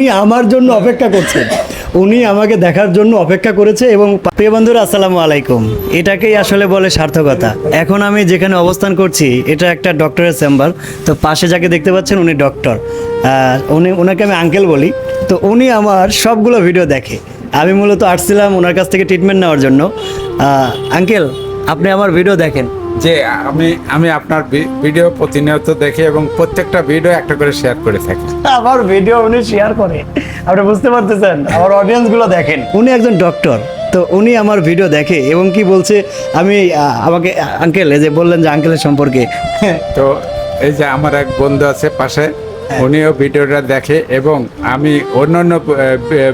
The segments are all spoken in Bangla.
উনি আমার জন্য অপেক্ষা করছেন, উনি আমাকে দেখার জন্য অপেক্ষা করেছে। এবং প্রিয় বন্ধুরা, আসসালামু আলাইকুম। এটাকেই আসলে বলে সার্থকতা। এখন আমি যেখানে অবস্থান করছি এটা একটা ডক্টরের চেম্বার। তো পাশে যাকে দেখতে পাচ্ছেন উনি ডক্টর, ওনাকে আমি আঙ্কেল বলি। তো উনি আমার সবগুলো ভিডিও দেখে। আমি মূলত আসছিলাম ওনার কাছ থেকে ট্রিটমেন্ট নেওয়ার জন্য। আঙ্কেল, আপনি আমার ভিডিও দেখেন? যে আমি আপনার ভিডিও প্রতিনিয়ত দেখি এবং প্রত্যেকটা ভিডিও একটা করে শেয়ার করে থাকি। আমার ভিডিও উনি শেয়ার করে, আপনি বুঝতে পারতেছেন? আমার অডিয়েন্স গুলো দেখেন। উনি একজন ডক্টর, তো উনি আমার ভিডিও দেখে এবং কি বলছে, আমি আমাকে আঙ্কেল, এই যে বললেন যে আঙ্কেলের সম্পর্কে, তো এই যে আমার এক বন্ধু আছে পাশে, উনিও ভিডিওটা দেখে এবং আমি অন্যান্য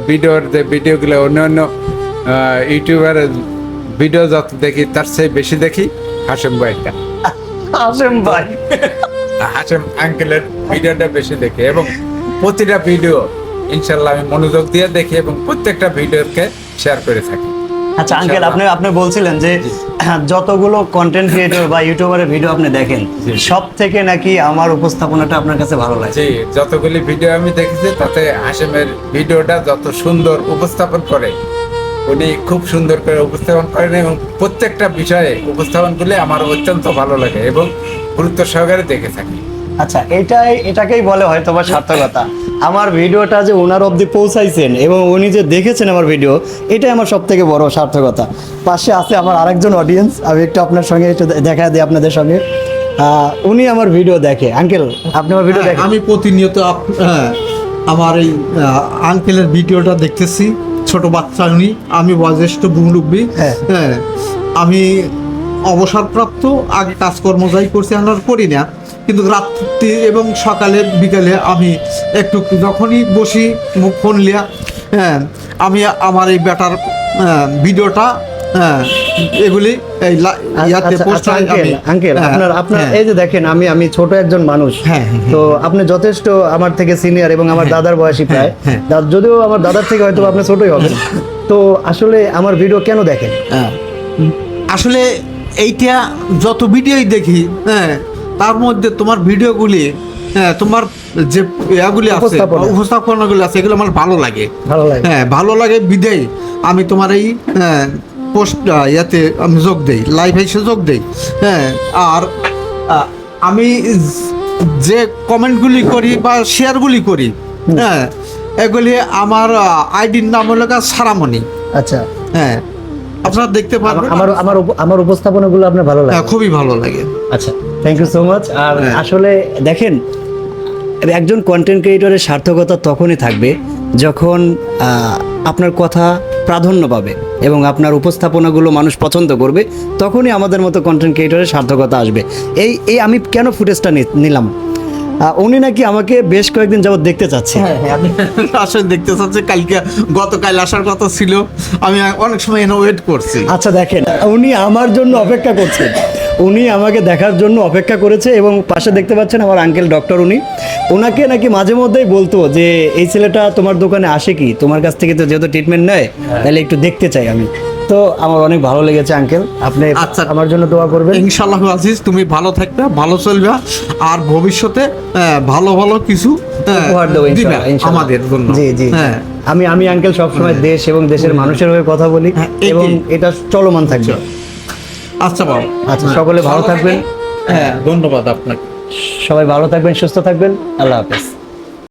ভিডিওর যে ভিডিওগুলো অন্যান্য ইউটিউবারের ভিডিও যত দেখি তার চেয়ে বেশি দেখি হাশেম ভাইটা। হাশেম ভাই, হাশেম আঙ্কেলের ভিডিওটা বেশি দেখি এবং প্রতিটা ভিডিও ইনশাল্লাহ আমি মনোযোগ দিয়ে দেখি এবং প্রত্যেকটা ভিডিওকে শেয়ার করে থাকি। আচ্ছা আঙ্কেল, আপনি বলছিলেন যে যতগুলো কন্টেন্ট ক্রিয়েটর বা ইউটিউবারের ভিডিও আপনি দেখেন, সব থেকে নাকি আমার উপস্থাপনাটা আপনার কাছে ভালো লাগে। জি, যতগুলি ভিডিও আমি দেখেছি তাতে হাশেমের ভিডিওটা যত সুন্দর উপস্থাপন করে, উনি খুব সুন্দর করে উপস্থাপন করেন এবং প্রত্যেকটা বিষয়ে উপস্থাপনগুলি আমার অত্যন্ত ভালো লাগে এবং গুরুত্ব সহকারে দেখে থাকি। আচ্ছা, এটাকেই বলে হয়তো বা সার্থকতা। আমার ভিডিওটা যে ওনার অবধি পৌঁছাইছেন এবং উনি যে দেখেছেন আমার ভিডিও, এটাই আমার সব থেকে বড় সার্থকতা। পাশে আছে আমার আরেকজন অডিয়েন্স, আমি একটু আপনার সঙ্গে একটু দেখা দিই আপনাদের সঙ্গে। উনি আমার ভিডিও দেখে। আঙ্কেল, আপনি আমার ভিডিও দেখেন? আমি প্রতিনিয়ত আমার এই আঙ্কেলের ভিডিওটা দেখতেছি। ছোট বাচ্চা উনি, আমি বয়োজ্যেষ্ঠ মুরব্বী। হ্যাঁ। হ্যাঁ, আমি অবসরপ্রাপ্ত, আগে কাজকর্ম যাই করছি আর করি না, কিন্তু রাত্রি এবং সকালে বিকালে আমি একটু যখনই বসি মুখ ফোন লিয়া, হ্যাঁ, আমি আমার এই বেটার ভিডিওটা, হ্যাঁ, এগুলি এই ইয়াতে পোস্ট হয়। আঙ্কেল, আপনার এই যে দেখেন, আমি ছোট একজন মানুষ। হ্যাঁ, তো আপনি যথেষ্ট আমার থেকে সিনিয়র এবং আমার দাদার বয়সী প্রায়। যদিও আমার দাদার থেকে হয়তো আপনি ছোটই হবেন। তো আসলে আমার ভিডিও কেন দেখেন? আসলে এইটা যত ভিডিওই দেখি, হ্যাঁ, তার মধ্যে তোমার ভিডিওগুলি, হ্যাঁ, তোমার যে ইয়াগুলি আছে, উপস্থাপনাগুলি আছে, এগুলো আমার ভালো লাগে। হ্যাঁ, ভালো লাগে বিদায় আমি তোমার এই পোস্ট ইয়াতে আমি যোগ দেই, লাইভ এসে যোগ দেই। হ্যাঁ, আর আমি যে কমেন্টগুলি করি বা শেয়ারগুলি করি, হ্যাঁ, এগুলি আমার আইডির নাম হলো সারামণি। আচ্ছা, হ্যাঁ, আপনারা দেখতে পারবেন। আমার উপস্থাপনাগুলো আপনার ভালো লাগে? খুবই ভালো লাগে। আচ্ছা, থ্যাংক ইউ সো মাচ। আর আসলে দেখেন, একজন কন্টেন্ট ক্রিয়েটরের সার্থকতা তখনই থাকবে যখন আপনার কথা প্রাধান্য পাবে এবং আপনার উপস্থাপনাগুলো মানুষ পছন্দ করবে, তখনই আমাদের মতো কন্টেন্ট ক্রিয়েটরের সার্থকতা আসবে। এই আমি কেন ফুটেজটা নিলাম, উনি নাকি আমাকে বেশ কয়েকদিন যাবত দেখতে চাচ্ছে। আমি আসলে দেখতে চাচ্ছি, গতকাল আসার কথা ছিল, আমি অনেক সময় এনে ওয়েট করছি। আচ্ছা দেখেন, উনি আমার জন্য অপেক্ষা করছেন, উনি আমাকে দেখার জন্য অপেক্ষা করেছে। এবং পাশে দেখতে পাচ্ছেন আমার আঙ্কেল ডক্টর, ওনাকে নাকি মাঝে মধ্যেই বলতো যে এই ছেলেটা তোমার দোকানে আসে কি, তোমার কাছ থেকে তো যেহেতু ট্রিটমেন্ট নেয়, তাহলে একটু দেখতে চাই আমি। তো আমার অনেক ভালো লেগেছে আঙ্কেল, আপনি আচ্ছা আমার জন্য দোয়া করবেন। ইনশাআল্লাহ আজিজ, তুমি ভালো থাকবে, ভালো চলবে, আর ভবিষ্যতে ভালো ভালো কিছু উপহার দেবো আমাদের জন্য। জি জি, আমি আঙ্কেল সবসময় দেশ এবং দেশের মানুষের হয়ে কথা বলি এবং এটা চলমান থাকবে। আচ্ছা বাবা, আচ্ছা, সকলে ভালো থাকবেন। হ্যাঁ, ধন্যবাদ আপনাকে। সবাই ভালো থাকবেন, সুস্থ থাকবেন। আল্লাহ হাফেজ।